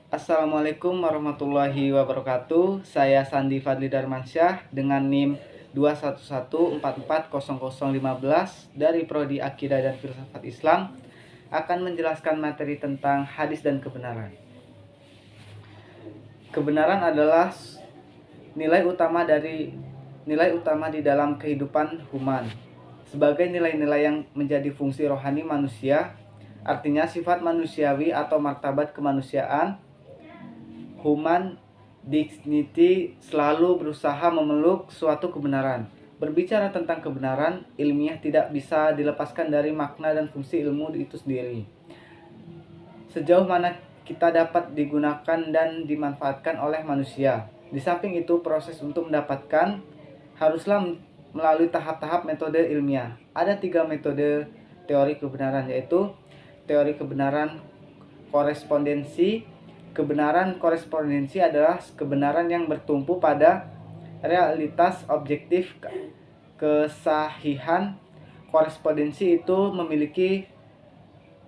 Assalamualaikum warahmatullahi wabarakatuh. Saya Sandi Fadli Darmansyah dengan NIM 211440015 dari Prodi Akidah dan Filsafat Islam akan menjelaskan materi tentang hadis dan kebenaran. Kebenaran adalah nilai utama di dalam kehidupan human. Sebagai nilai-nilai yang menjadi fungsi rohani manusia, artinya sifat manusiawi atau martabat kemanusiaan, human dignity selalu berusaha memeluk suatu kebenaran. Berbicara tentang kebenaran, ilmiah tidak bisa dilepaskan dari makna dan fungsi ilmu itu sendiri. Sejauh mana kita dapat digunakan dan dimanfaatkan oleh manusia. Di samping itu, proses untuk mendapatkan haruslah melalui tahap-tahap metode ilmiah. Ada 3 metode teori kebenaran, yaitu teori kebenaran korespondensi. Kebenaran korespondensi adalah kebenaran yang bertumpu pada realitas objektif. Kesahihan korespondensi itu memiliki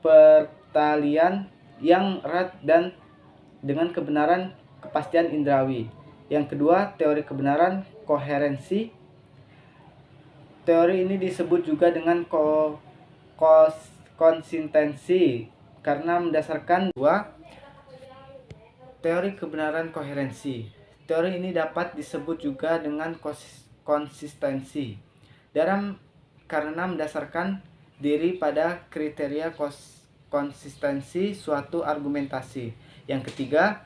pertalian yang erat dan dengan kebenaran kepastian indrawi. Yang kedua, teori kebenaran koherensi. Teori ini disebut juga dengan konsistensi karena mendasarkan dua teori kebenaran koherensi. Teori ini dapat disebut juga dengan konsistensi karena mendasarkan diri pada kriteria konsistensi suatu argumentasi. Yang ketiga,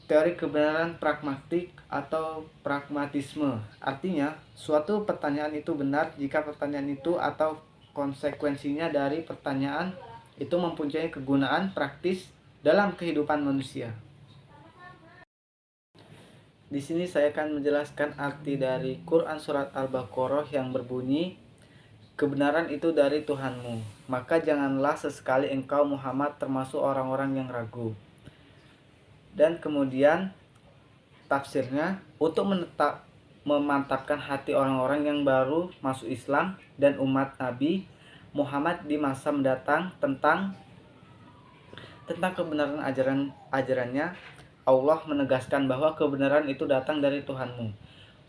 teori kebenaran pragmatik atau pragmatisme. Artinya, suatu pertanyaan itu benar jika pertanyaan itu atau konsekuensinya dari pertanyaan itu mempunyai kegunaan praktis dalam kehidupan manusia. Di sini saya akan menjelaskan arti dari Quran surat Al-Baqarah yang berbunyi, kebenaran itu dari Tuhanmu, maka janganlah sesekali engkau Muhammad termasuk orang-orang yang ragu. Dan kemudian tafsirnya, untuk memantapkan hati orang-orang yang baru masuk Islam dan umat Nabi Muhammad di masa mendatang tentang kebenaran ajarannya, Allah menegaskan bahwa kebenaran itu datang dari Tuhanmu.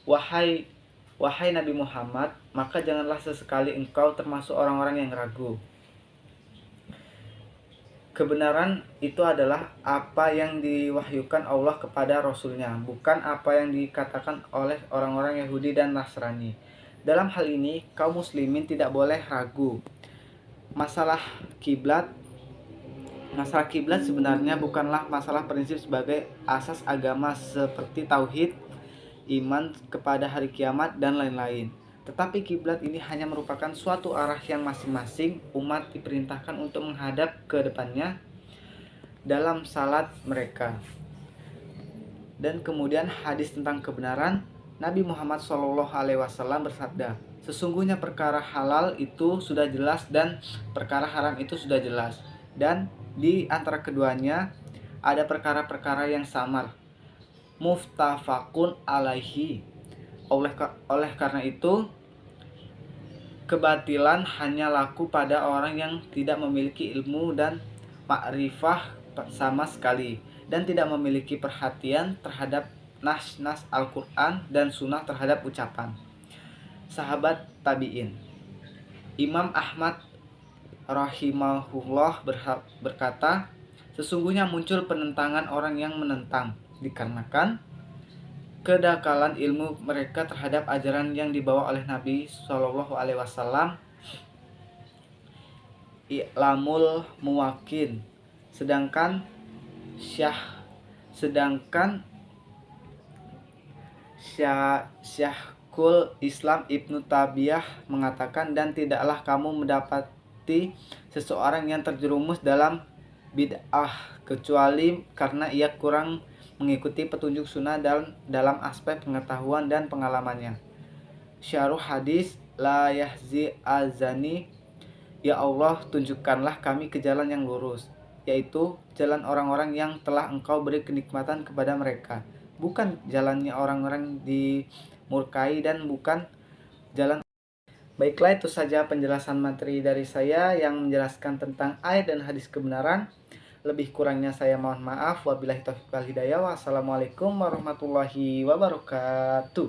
Wahai Nabi Muhammad, maka janganlah sesekali engkau termasuk orang-orang yang ragu. Kebenaran itu adalah apa yang diwahyukan Allah kepada Rasulnya, bukan apa yang dikatakan oleh orang-orang Yahudi dan Nasrani. Dalam hal ini, kaum muslimin tidak boleh ragu. Masalah kiblat sebenarnya bukanlah masalah prinsip sebagai asas agama seperti tauhid, iman kepada hari kiamat, dan lain-lain. Tetapi kiblat ini hanya merupakan suatu arah yang masing-masing umat diperintahkan untuk menghadap ke depannya dalam salat mereka. Dan kemudian hadis tentang kebenaran, Nabi Muhammad SAW bersabda, sesungguhnya perkara halal itu sudah jelas dan perkara haram itu sudah jelas. Dan di antara keduanya ada perkara-perkara yang samar, muftafakun alaihi. Oleh karena itu, kebatilan hanya laku pada orang yang tidak memiliki ilmu dan ma'rifah sama sekali, dan tidak memiliki perhatian terhadap nas-nas Al-Quran dan sunnah terhadap ucapan sahabat tabi'in. Imam Ahmad rahimahullah berkata, sesungguhnya muncul penentangan orang yang menentang dikarenakan kedangkalan ilmu mereka terhadap ajaran yang dibawa oleh Nabi SAW, i'lamul muwakkin. Sedangkan Syekhul Islam Ibnu Taimiyah mengatakan, dan tidaklah kamu mendapati seseorang yang terjerumus dalam bid'ah kecuali karena ia kurang mengikuti petunjuk sunnah dalam aspek pengetahuan dan pengalamannya. Syarah hadis la yahzi azani, ya Allah tunjukkanlah kami ke jalan yang lurus, yaitu jalan orang-orang yang telah engkau beri kenikmatan kepada mereka, bukan jalannya orang-orang dimurkai dan bukan jalan. Baiklah, itu saja penjelasan materi dari saya yang menjelaskan tentang ayat dan hadis kebenaran. Lebih kurangnya saya mohon maaf. Wabillahi taufiq wal hidayah. Wassalamualaikum warahmatullahi wabarakatuh.